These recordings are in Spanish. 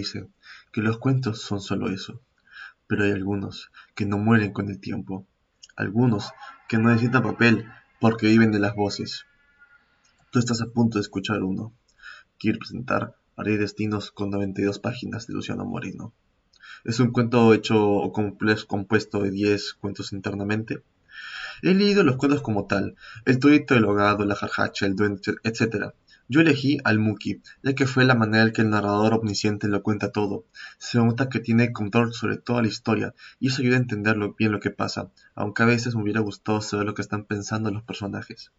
dice que los cuentos son solo eso, pero hay algunos que no mueren con el tiempo, algunos que no necesitan papel porque viven de las voces. Tú estás a punto de escuchar uno. Quiero presentar Haré Destinos con 92 páginas de Luciano Moreno. Es un cuento hecho o compuesto de 10 cuentos internamente. He leído los cuentos como tal, el Torito, el Ahogado, la Jarjacha, el Duende, etc. Yo elegí al Muki, ya que fue la manera en que el narrador omnisciente lo cuenta todo. Se nota que tiene control sobre toda la historia, y eso ayuda a entender bien lo que pasa, aunque a veces me hubiera gustado saber lo que están pensando los personajes.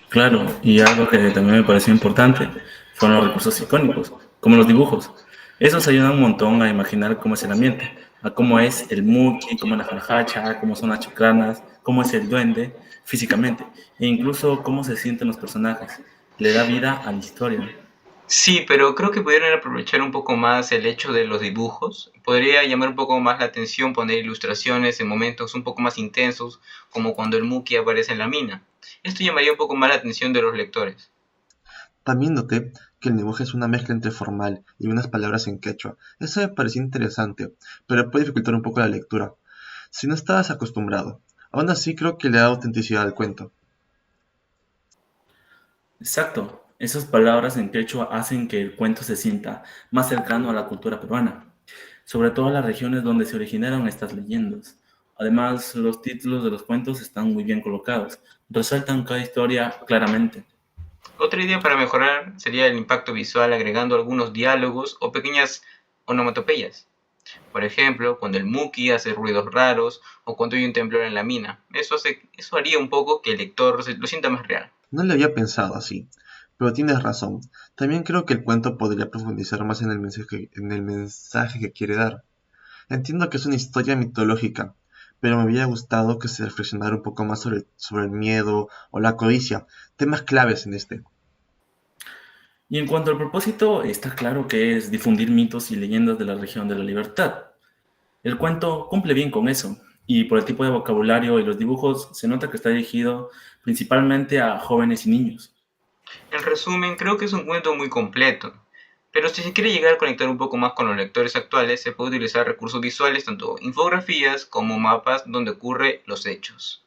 Claro, y algo que también me pareció importante fueron los recursos icónicos, como los dibujos. Esos ayudan un montón a imaginar cómo es el ambiente, a cómo es el Muki, cómo es la jarjacha, cómo son las chocranas, cómo es el duende físicamente, e incluso cómo se sienten los personajes. Le da vida a la historia. Sí, pero creo que pudieran aprovechar un poco más el hecho de los dibujos. Podría llamar un poco más la atención poner ilustraciones en momentos un poco más intensos, como cuando el Muki aparece en la mina. Esto llamaría un poco más la atención de los lectores. También noté que el lenguaje es una mezcla entre formal y unas palabras en quechua. Eso me pareció interesante, pero puede dificultar un poco la lectura, si no estabas acostumbrado. Aún así creo que le da autenticidad al cuento. Exacto, esas palabras en quechua hacen que el cuento se sienta más cercano a la cultura peruana, sobre todo en las regiones donde se originaron estas leyendas. Además, los títulos de los cuentos están muy bien colocados, resaltan cada historia claramente. Otra idea para mejorar sería el impacto visual agregando algunos diálogos o pequeñas onomatopeyas. Por ejemplo, cuando el Muki hace ruidos raros o cuando hay un temblor en la mina. Eso haría un poco que el lector lo sienta más real. No le había pensado así, pero tienes razón. También creo que el cuento podría profundizar más en el mensaje que quiere dar. Entiendo que es una historia mitológica, pero me hubiera gustado que se reflexionara un poco más sobre el miedo o la codicia, temas claves en este. Y en cuanto al propósito, está claro que es difundir mitos y leyendas de la región de la libertad. El cuento cumple bien con eso, y por el tipo de vocabulario y los dibujos se nota que está dirigido principalmente a jóvenes y niños. En resumen, creo que es un cuento muy completo. Pero si se quiere llegar a conectar un poco más con los lectores actuales, se puede utilizar recursos visuales, tanto infografías como mapas donde ocurren los hechos.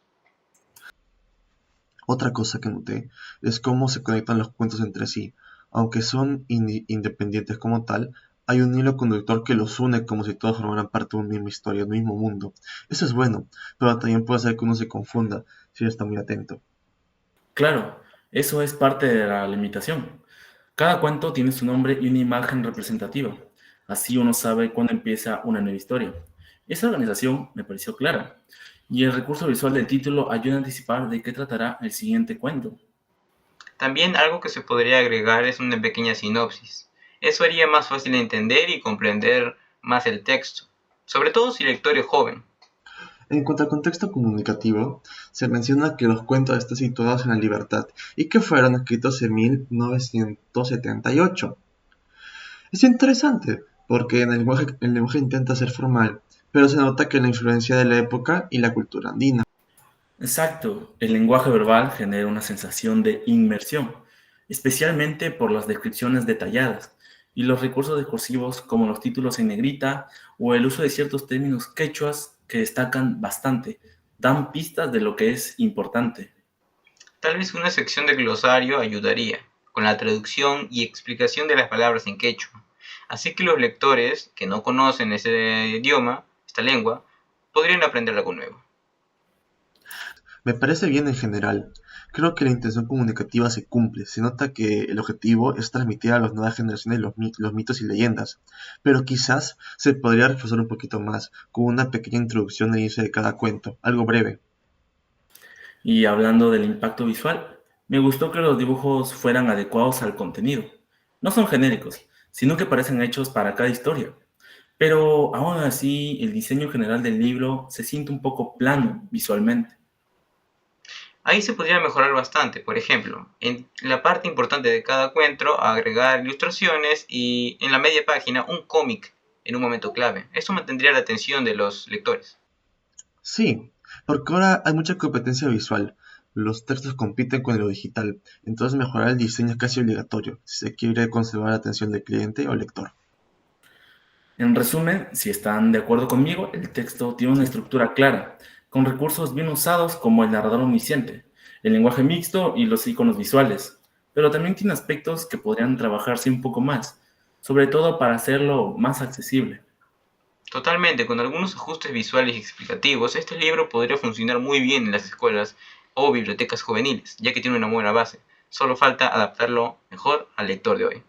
Otra cosa que noté es cómo se conectan los cuentos entre sí. Aunque son independientes como tal, hay un hilo conductor que los une como si todos formaran parte de una misma historia, de un mismo mundo. Eso es bueno, pero también puede hacer que uno se confunda si no está muy atento. Claro, eso es parte de la limitación. Cada cuento tiene su nombre y una imagen representativa. Así uno sabe cuándo empieza una nueva historia. Esa organización me pareció clara. Y el recurso visual del título ayuda a anticipar de qué tratará el siguiente cuento. También algo que se podría agregar es una pequeña sinopsis. Eso haría más fácil entender y comprender más el texto, sobre todo si el lector es joven. En cuanto al contexto comunicativo, se menciona que los cuentos están situados en la libertad y que fueron escritos en 1978. Es interesante, porque en el lenguaje intenta ser formal, pero se nota que la influencia de la época y la cultura andina. Exacto, el lenguaje verbal genera una sensación de inmersión, especialmente por las descripciones detalladas y los recursos discursivos como los títulos en negrita o el uso de ciertos términos quechuas que destacan bastante, dan pistas de lo que es importante. Tal vez una sección de glosario ayudaría, con la traducción y explicación de las palabras en quechua. Así que los lectores que no conocen ese idioma, esta lengua, podrían aprender algo nuevo. Me parece bien en general. Creo que la intención comunicativa se cumple. Se nota que el objetivo es transmitir a las nuevas generaciones los mitos y leyendas. Pero quizás se podría reforzar un poquito más, con una pequeña introducción al inicio de cada cuento, algo breve. Y hablando del impacto visual, me gustó que los dibujos fueran adecuados al contenido. No son genéricos, sino que parecen hechos para cada historia. Pero aún así, el diseño general del libro se siente un poco plano visualmente. Ahí se podría mejorar bastante, por ejemplo, en la parte importante de cada cuento agregar ilustraciones y en la media página un cómic en un momento clave. Esto mantendría la atención de los lectores. Sí, porque ahora hay mucha competencia visual. Los textos compiten con lo digital, entonces mejorar el diseño es casi obligatorio si se quiere conservar la atención del cliente o lector. En resumen, si están de acuerdo conmigo, el texto tiene una estructura clara, con recursos bien usados como el narrador omnisciente, el lenguaje mixto y los iconos visuales, pero también tiene aspectos que podrían trabajarse un poco más, sobre todo para hacerlo más accesible. Totalmente, con algunos ajustes visuales y explicativos, este libro podría funcionar muy bien en las escuelas o bibliotecas juveniles, ya que tiene una buena base. Solo falta adaptarlo mejor al lector de hoy.